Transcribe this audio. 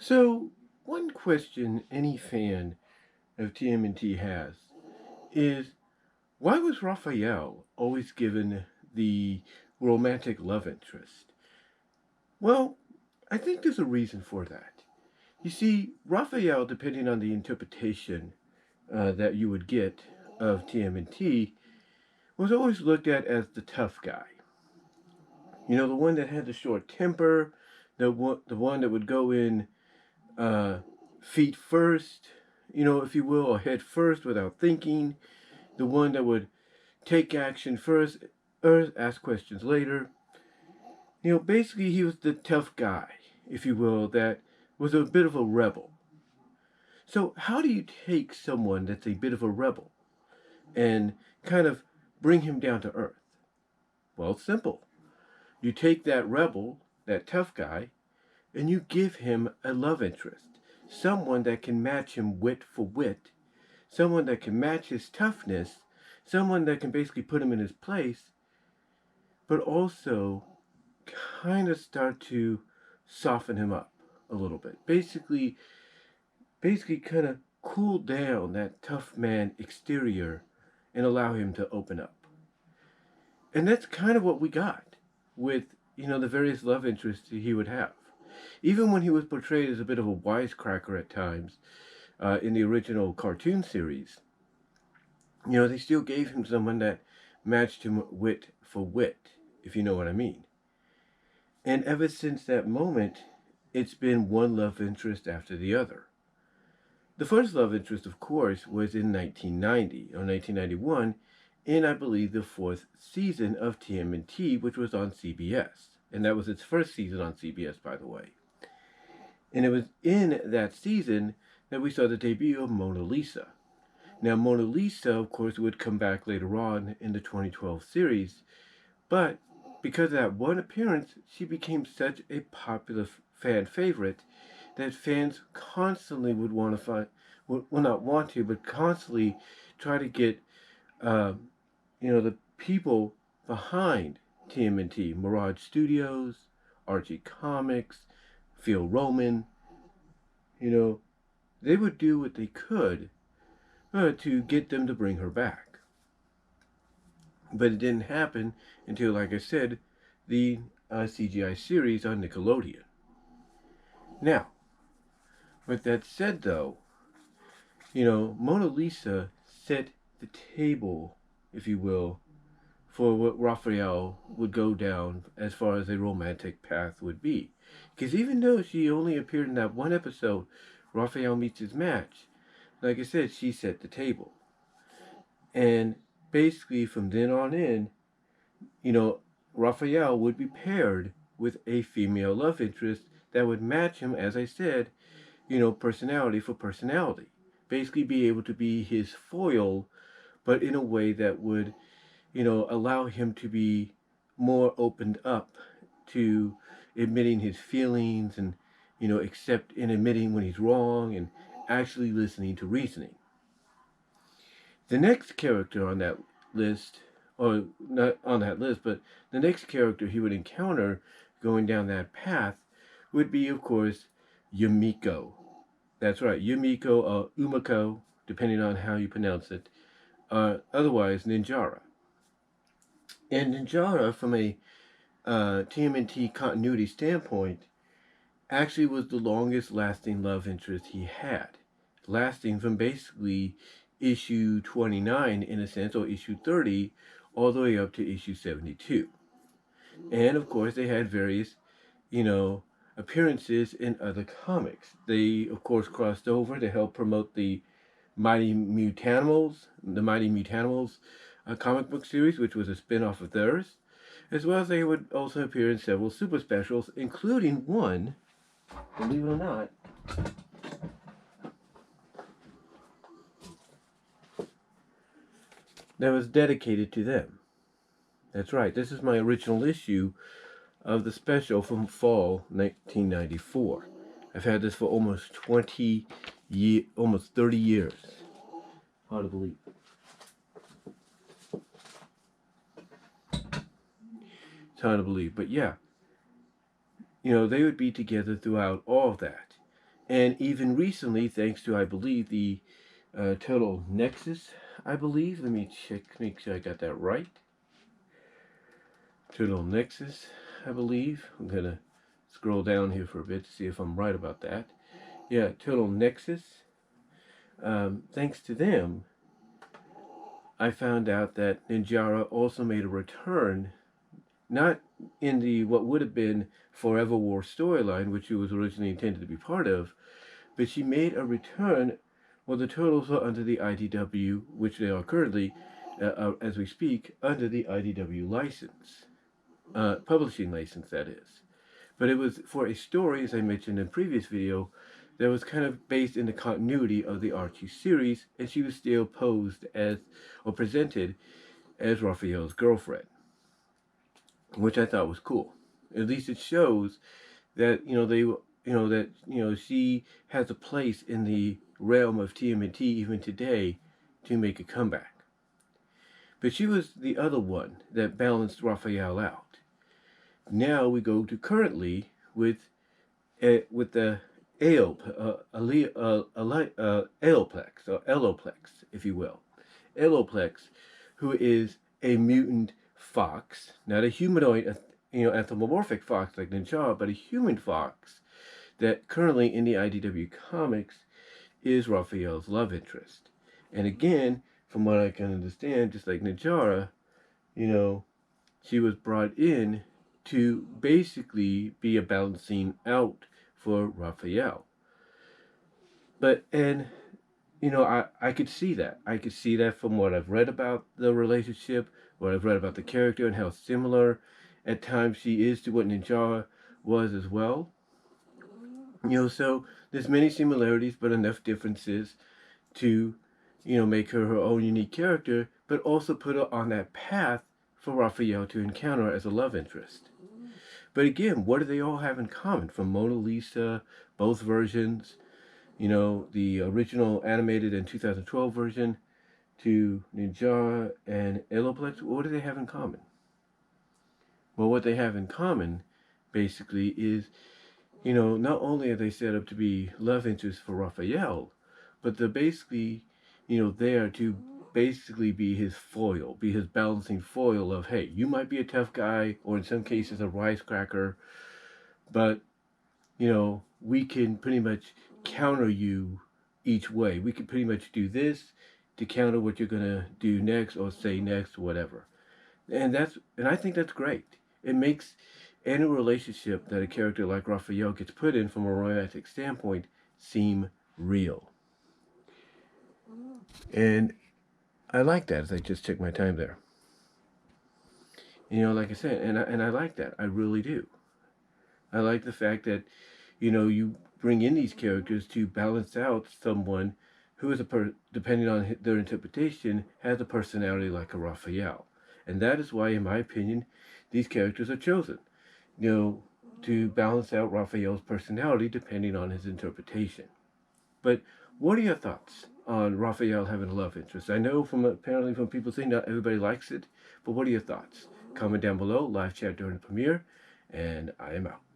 So, one question any fan of TMNT has is why was Raphael always given the romantic love interest? Well, I think there's a reason for that. You see, Raphael, depending on the interpretation that you would get of TMNT, was always looked at as the tough guy. You know, the one that had the short temper, the one that would go in uh, feet first, if you will, or head first without thinking, the one that would take action first or ask questions later. Basically, he was the tough guy, if you will, that was a bit of a rebel. So, how do you take someone that's a bit of a rebel and kind of bring him down to earth? Well, it's simple. You take that rebel, that tough guy, and you give him a love interest. Someone that can match him wit for wit, someone that can match his toughness, someone that can basically put him in his place, but also kind of start to soften him up a little bit. Basically kind of cool down that tough man exterior and allow him to open up. And that's kind of what we got with, the various love interests he would have. Even when he was portrayed as a bit of a wisecracker at times in the original cartoon series, they still gave him someone that matched him wit for wit, if you know what I mean. And ever since that moment, it's been one love interest after the other. The first love interest, of course, was in 1990 or 1991 in, I believe, the fourth season of TMNT, which was on CBS. And that was its first season on CBS, by the way. And it was in that season that we saw the debut of Mona Lisa. Now, Mona Lisa, of course, would come back later on in the 2012 series, but because of that one appearance, she became such a popular fan favorite that fans constantly would want to find, well, not want to, but constantly try to get, the people behind TMNT, Mirage Studios, Archie Comics, Phil Roman, they would do what they could to get them to bring her back. But it didn't happen until, like I said, the CGI series on Nickelodeon. Now, with that said, though, Mona Lisa set the table, if you will, for what Raphael would go down as far as a romantic path would be. Because even though she only appeared in that one episode, Raphael meets his match, like I said, she set the table. And basically, from then on in, Raphael would be paired with a female love interest that would match him, as I said, personality for personality. Basically, be able to be his foil, but in a way that would, allow him to be more opened up to admitting his feelings and, accept and admitting when he's wrong and actually listening to reasoning. The next character on that list, or not on that list, but the next character he would encounter going down that path would be, of course, Yamiko. That's right, Yumiko or Umiko, depending on how you pronounce it. Otherwise, Ninjara. And Ninjara, from a TMNT continuity standpoint, actually was the longest lasting love interest he had, lasting from basically issue 29 in a sense, or issue 30, all the way up to issue 72. And of course, they had various, appearances in other comics. They, of course, crossed over to help promote the Mighty Mutanimals, comic book series, which was a spin-off of theirs, as well as they would also appear in several super specials, including one, believe it or not, that was dedicated to them. That's right, this is my original issue of the special from fall 1994. I've had this for almost 30 years. Hard to believe. It's hard to believe, but yeah. They would be together throughout all of that. And even recently, thanks to, I believe, the Total Nexus, I believe. Let me check, make sure I got that right. Total Nexus, I believe. I'm going to scroll down here for a bit to see if I'm right about that. Yeah, Total Nexus. Thanks to them, I found out that Ninjara also made a return, not in the what would have been Forever War storyline, which she was originally intended to be part of, but she made a return. Well, the Turtles are under the IDW, which they are currently, as we speak, under the IDW license, publishing license, that is. But it was for a story, as I mentioned in a previous video, that was kind of based in the continuity of the Archie series, and she was still posed as, or presented as Raphael's girlfriend, which I thought was cool. At least it shows that, she has a place in the realm of TMNT even today to make a comeback. But she was the other one that balanced Raphael out. Now we go to currently with the Aleoplex, or Aleoplex, if you will. Aleoplex, who is a mutant fox, not a humanoid, anthropomorphic fox like Ninjara, but a human fox that currently in the IDW comics is Raphael's love interest. And again, from what I can understand, just like Ninjara, she was brought in to basically be a balancing out for Raphael. But, I could see that. I could see that from what I've read about the relationship, what I've read about the character, and how similar at times she is to what Ninjara was as well. So there's many similarities, but enough differences to, make her own unique character, but also put her on that path for Raphael to encounter as a love interest. But again, what do they all have in common? From Mona Lisa, both versions, the original animated and 2012 version, to Ninjara and Aleoplex, what do they have in common? Well, what they have in common, basically, is, not only are they set up to be love interests for Raphael, but they're basically, there to basically be his foil, be his balancing foil of, hey, you might be a tough guy, or in some cases a wisecracker, but, we can pretty much counter you each way. We can pretty much do this to counter what you're going to do next or say next or whatever. And I think that's great. It makes any relationship that a character like Raphael gets put in from a romantic standpoint seem real. And I like that, as I just took my time there. Like I said, and I like that. I really do. I like the fact that, you bring in these characters to balance out someone who is depending on their interpretation, has a personality like a Raphael. And that is why, in my opinion, these characters are chosen, to balance out Raphael's personality depending on his interpretation. But what are your thoughts on Raphael having a love interest? I know apparently from people saying not everybody likes it, but what are your thoughts? Comment down below, live chat during the premiere, and I am out.